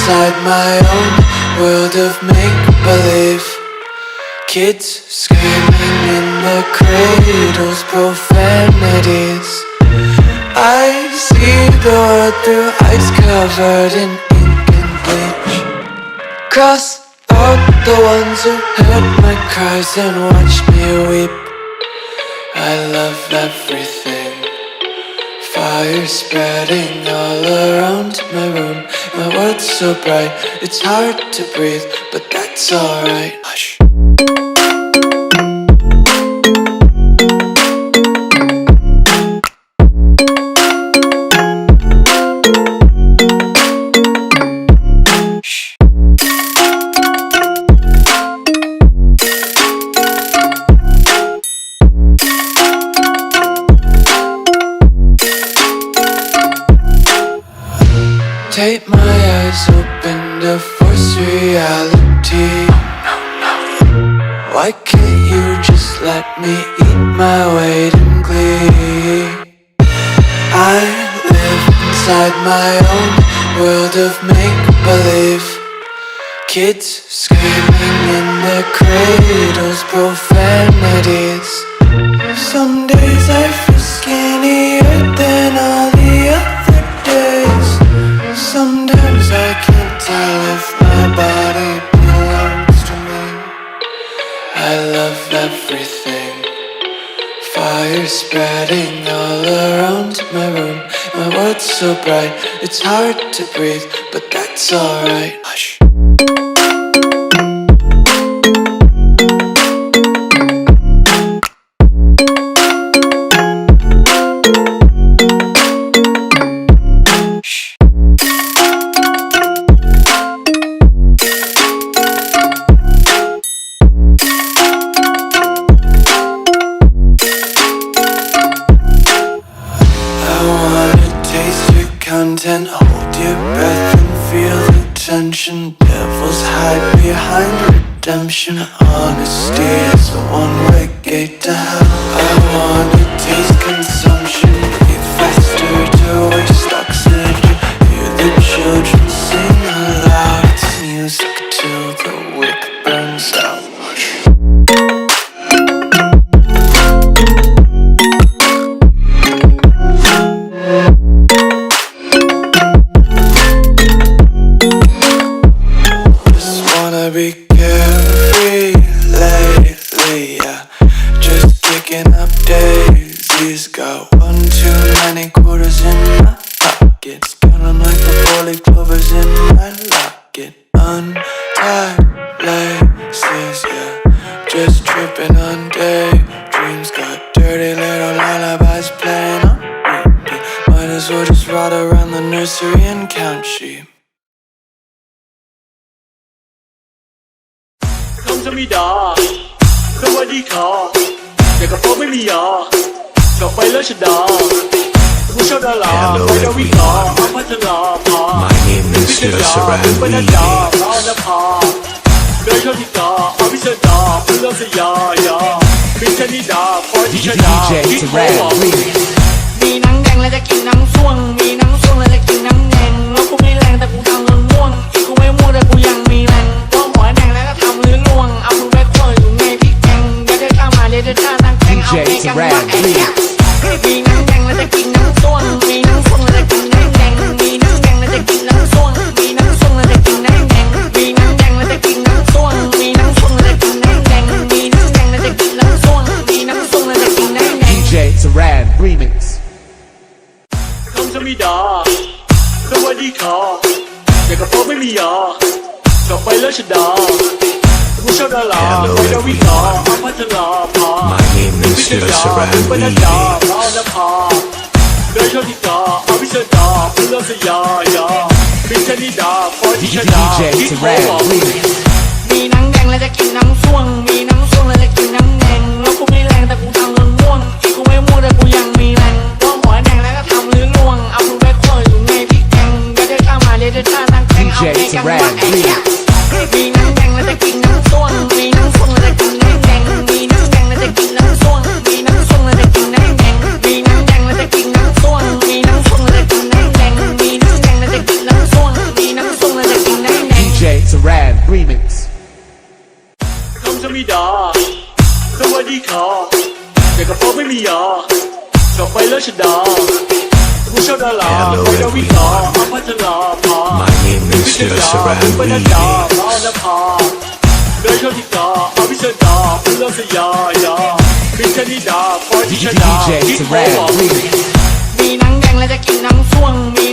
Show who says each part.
Speaker 1: inside my own world of make-believe. Kids screaming in their cradles, profanities. I see the world through ice covered in ink and bleach. Cross out the ones who heard my cries and watched me weep. I love everything. Fire spreading all around my room. My world's so bright, it's hard to breathe, but that's alright. Hush. Take my eyes open to force reality. Why can't you just let me eat my weight in glee? I live inside my own world of make-believe. Kids screaming in their cradles, profanities. Some days I feel skinnier than all the other days. Sometimes I can't tell if my body belongs to me. I love everything. Fire spreading all around my room. My world's so bright, it's hard to breathe, but that's alright. Hush. Content, hold your breath and feel the tension. Devils hide behind redemption. Honesty is a one-way gate to hell. I wanna taste consumption, breathe faster to waste oxygen. Hear the children sing aloud. It's music till the wick burns out. Be carefree lately, yeah. Just picking up daisies. Got one too many quarters in my pockets. Counting like the 4-leaf clovers in my locket. Untied laces, yeah. Just tripping on daydreams. Got dirty little lullabies playing on repeat. Might as well just ride around the nursery and count sheep.
Speaker 2: ธรรมดาสวัสดีค่ะแต่กระเป๋าไม่มียาชอบไปแล้วชดาผู้ชอบดาราไปดาวิกาอาพัฒนาพา
Speaker 3: My name is
Speaker 2: พิจารณาเป็นนันดาพระนภาโดยชอบทิกาอภิษดาเป็นเลิศยายาพิชนิดาพอทิชดาที่โตมีหนังแดงแล้วจะกินหนังส่วงมีหนังส่วงแล้วจะกินหนังแดงแล้วกูไม่แรงแต่กูทำเงินม่วงอีกกูไม่ม่วงแต่กูยังมีแรงต้องหัวแดงแล้วก็ทำลื่นล่วงเอามือแบกคอยอยู่ในพริกแกงเดี๋ยวเธอเข้ามาเดี๋ยวเธอท่านั่งแกงเอาไปกันว่าแอ๊ะมีหนังแดงแล้วจะกินหนังส่วงมีหนังส่วงแล้วจะกินหนังแดงมีหนังแดงแล้วจะกินหนังส่วงมีหนังส่วงแล้วจะกินหนังแดงมีหนังแดงแล้วจะกินหนังส่วงมีหนังส่วงแล้วจะกินหนังแดงมีหนังแดงแล้วจะกินหนังส่วงมีหนังส่วงแล้วจะกินหนังแดง
Speaker 3: DJ Taran Remix
Speaker 2: คำธรรมดาสวัสดีค่ะแต่กระเป๋าไม่มียาชอบไปแล้วชดาผู้ชอบดาราไปดาวิกาอาพัฒนาพา
Speaker 3: My name is
Speaker 2: พิจารณาเป็นนันดาพระนภาโดยชอบทิกาอภิษดาเป็นเลิศยายาพิชนิดาพอทิชดาที่โตมีหนังแดงแล้วจะกินหนังส่วงมีหนังส่วงแล้วจะกินหนังแดงแล้วกูไม่แรงแต่กูทำเงินม่วงอีกกูไม่ม่วงแต่กูยังมีแรงต้องหัวแดงแล้วก็ทำลื่นล่วงเอามือแบกคอยอยู่ในพริกแกงเดี๋ยวเธอเข้ามาเดี๋ยวเธอท่านั่งแกงเอาไปกันว่าแอ๊ะมีหนังแดงแล้วจะกินหนังส่วงมีหนังส่วงแล้วจะกินหนังแดงมีหนังแดงแล้วจะกินหนังส่วงมีหนังส่วงแล้วจะกินหนังแดงมีหนังแดงแล้วจะกินหนังส่วงมีหนังส่วงแล้วจะกินหนังแดงมีหนังแดงแล้วจะกินหนังส่วงมีหนังส่วงแล้วจะกิน
Speaker 3: Remix
Speaker 2: คำสมิดาสวัสดีค่ะแต่กระเพาะไม่มียาชอบไปแล้วชดาผู้ชอบดาราไปดาวิกาอัมพัชราภา
Speaker 4: My name is
Speaker 2: พิจารณาเป็นปนัญญาพาณภาโดยชอบดิกาอภิชดาเป็นรัศยายาพิจนิดาพรทิชดา
Speaker 3: DJ
Speaker 2: คิดโม
Speaker 3: Terbaru
Speaker 2: มีหนังแดงและจะกินหนังส่วงมี